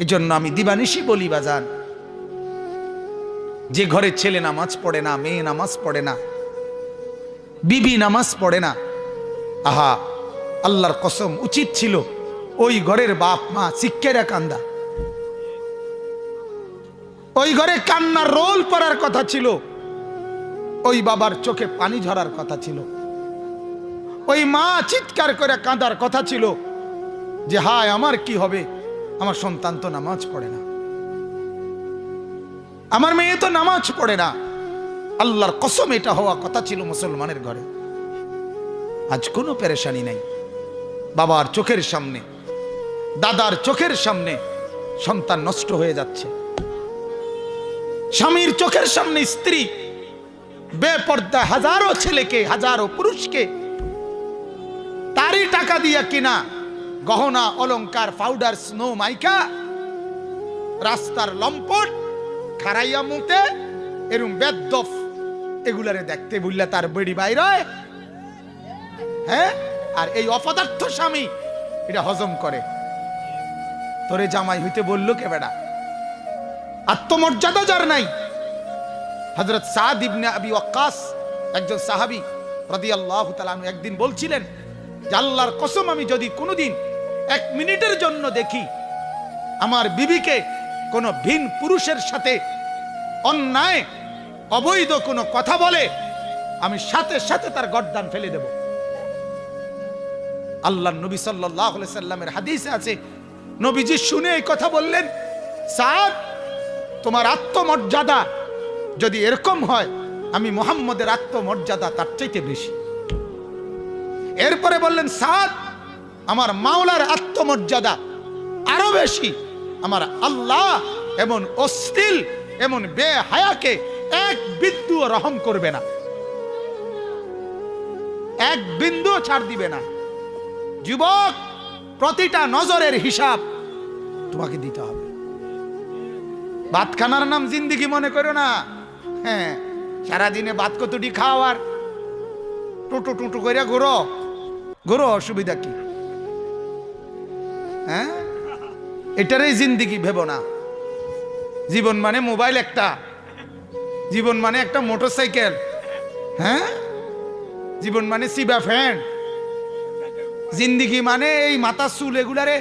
এজন্য আমি দিবানিশি বলি বাজান, যে ঘরে ছেলে নামাজ পড়ে না, মেয়ে নামাজ পড়ে না, বিবি নামাজ পড়ে না, আহা আল্লাহর কসম উচিত ছিল ওই ঘরের বাপ মা শিক্ষেরা কান্দা, ওই ঘরে কান্নার রোল পড়ার কথা ছিল, ওই বাবার চোখে পানি ঝরার কথা ছিল, ওই মা চিৎকার করে কাঁদার কথা ছিল যে হায় আমার কি হবে, আমার সন্তান তো নামাজ পড়ে না, আমার মেয়ে তো নামাজ পড়ে না। আল্লাহর কসম এটা হওয়া কথা ছিল মুসলমানের ঘরে। আজ কোনো পেরেশানি নাই। বাবার চোখের সামনে, দাদার চোখের সামনে সন্তান নষ্ট হয়ে যাচ্ছে, স্বামীর চোখের সামনে স্ত্রী বেপর্দা হাজারো ছেলেকে, হাজারো পুরুষকে তারই টাকা দিয়া কিনা গহনা অলংকার পাউডার স্নো মাইকা রাস্তার লম্পট খারাইয়া মুতে এরম বেদফ এগুলারে দেখতে বুঝলা তার বেড়ি বাইরে, হ্যাঁ, আর এই অপদার্থ স্বামী এটা হজম করে। তোরে জামাই হইতে বললো কে বেড়া? আত্মমর্যাদা যার নাই। হযরত সাদ ইবনে আবি ওয়াক্কাস একজন সাহাবী রাদিয়াল্লাহু তাআলা আনহু একদিন বলছিলেন যে আল্লাহর কসম আমি যদি কোনোদিন 1 মিনিটের জন্য দেখি আমার বিবিকে কোনো ভিন পুরুষের সাথে অন্যায় অবৈধ কোনো কথা বলে, আমি সাথে সাথে তার গর্দান ফেলে দেব। আল্লাহর নবী সাল্লাল্লাহু আলাইহি সাল্লামের হাদিসে আছে, নবীজি শুনে এই কথা বললেন, সাদ তোমার আত্মমর্যাদা যদি এরকম হয়, আমি মুহাম্মদের আত্মমর্যাদা তার চাইতে বেশি। এরপরে বললেন, সাদ আমার মাওলার আত্মমর্যাদা আরো বেশি। আমার আল্লাহ এমন অশ্লীল, এমন বেহায়াকে এক বিন্দু রহম করবে না, এক বিন্দু ছাড় দিবে না। যুবক, প্রতিটা নজরের হিসাব তোমাকে দিতে হবে। ভাত খানার নাম জিন্দিগি মনে করো না। হ্যাঁ, সারাদিনে ভাত কতটি খাও আর টুটু টুটু করে ঘুরো ঘুরো, অসুবিধা কি? হ্যাঁ, এটারই জিন্দিগি ভেবো না। জীবন মানে মোবাইল একটা, জীবন মানে একটা মোটরসাইকেল, হ্যাঁ, জীবন মানে সিবা ফ্যান, জিন্দিগি মানে এই মাথা চুল এগুলারে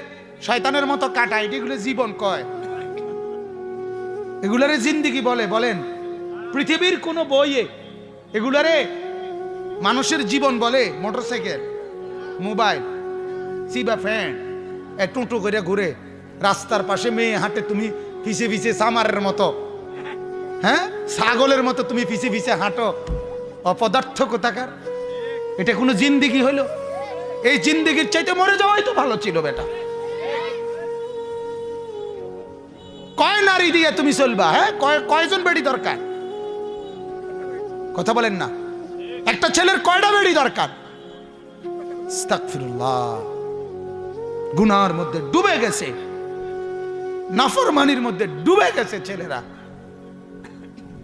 শয়তানের মতো কাটায়, এগুলো জীবন কয়, এগুলারে জিন্দিগি বলে? বলেন পৃথিবীর কোন বইয়ে এগুলারে মানুষের জীবন বলে? মোটরসাইকেল, মোবাইল, সিবা ফ্যান, টুটু করে ঘুরে রাস্তার পাশে মেয়ে হাঁটে, তুমি পিছে পিছে সামারের মতো, হ্যাঁ, ছাগলের মতো তুমি পিছে পিছে হাঁটো, অপদার্থ কোথাকার। এটা কোনো জিন্দিগি হইল? এই জিন্দিগির চাইতে মরে যাওয়াই তো ভালো ছিল বেটা। কয় নারী দিয়ে তুমি চলবা? হ্যাঁ, কয়জন বেড়ি দরকার? কথা বলেন না। একটা ছেলের কয়টা বেড়ি দরকার? আস্তাগফিরুল্লাহ। গুনার মধ্যে ডুবে গেছে, নাফরমানির মধ্যে ডুবে গেছে ছেলেরা,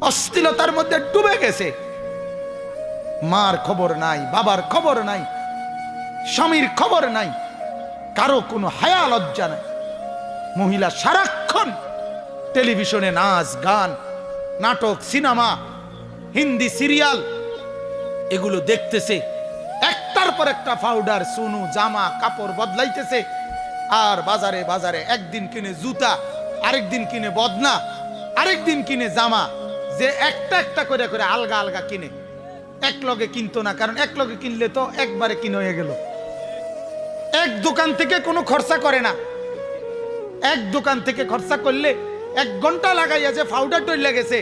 অশ্লীলতার মধ্যে ডুবে গেছে। মার খবর নাই, বাবার খবর নাই, স্বামীর খবর নাই, কারো কোনো হায়া লজ্জা নাই। মহিলা সারাক্ষণ টেলিভিশনে নাচ গান, নাটক, সিনেমা, হিন্দি সিরিয়াল এগুলো দেখতেছে, একটার পর একটা পাউডার, সুনু, জামা কাপড় বদলাইতেছে। আর বাজারে বাজারে একদিন কিনে জুতা, আরেকদিন কিনে বদনা, আরেকদিন কিনে জামা, যে একটা একটা করে করে আলগা আলগা কিনে। এক লগে কিনতো না, কারণ এক লগে কিনলে তো একবারে কিনে হয়ে গেল। এক দোকান থেকে কোনো খরচা করে না, এক দোকান থেকে খরচা করলে 1 ঘন্টা লাগাইয়া যে পাউডার তৈরি লেগেছে,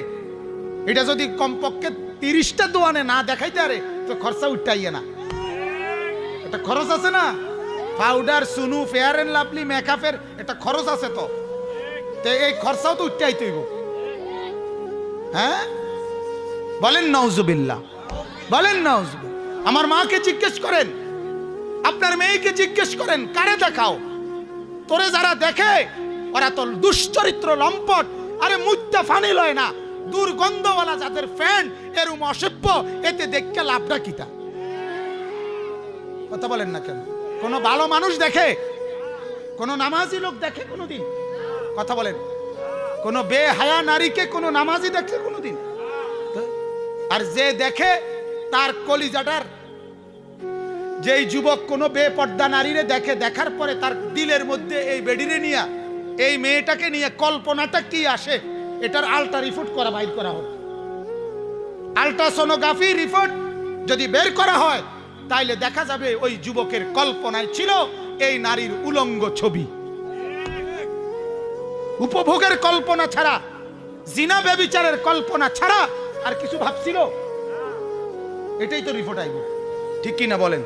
এটা যদি কমপক্ষে 30টা দোকানে না দেখাইতে আরে তো খরচা উঠাইয়া না। এটা খরচ আছে না, পাউডার, সুনু, ফেয়ার এন্ড লাভলি, মেকআপের এটা খরচ আছে। তো এই খরচাও তো উঠাই তৈব। হ্যাঁ, বলেন নাউজুবিল্লাহ, বলেন নাউজুবিল্লাহ। আমার মাকে জিজ্ঞেস করেন, আপনার মেয়েকে জিজ্ঞেস করেন, কারে দেখাও? তোরে যারা দেখে ওরা তো দুশ্চরিত্র, লম্পট, আরে মুত্তা ফানি লয় না, দুর্গন্ধওয়ালা যাদের ফ্যান, এরম অসভ্য, এতে দেখতে লাভটা কিটা? কথা বলেন না কেন? কোন ভালো মানুষ দেখে? কোন নামাজি লোক দেখে কোনদিন? কথা বলেন, কোন বেহায়া নারীকে কোন নামাজি দেখছে কোনদিন? আর যে দেখে তার কলিজাটার, যেই যুবক কোন বেপর্দা নারীরে দেখে, দেখার পরে তার দিলের মধ্যে এই বেডিরে নিয়ে, এই মেয়েটাকে নিয়ে কল্পনাটা কি আসে, এটার আল্ট্রা রিপোর্ট করা বাইর করা হোক। আল্ট্রাসোনোগ্রাফি রিপোর্ট যদি বের করা হয়, তাইলে দেখা যাবে ওই যুবকের কল্পনায় ছিল এই নারীর উলঙ্গ ছবি। উপভোগের কল্পনা ছাড়া, জিনা ব্যভিচারের কল্পনা ছাড়া আর কিছু ভাবছিল? এটাই তো রিপোর্ট আইব, ঠিক কি না বলেন?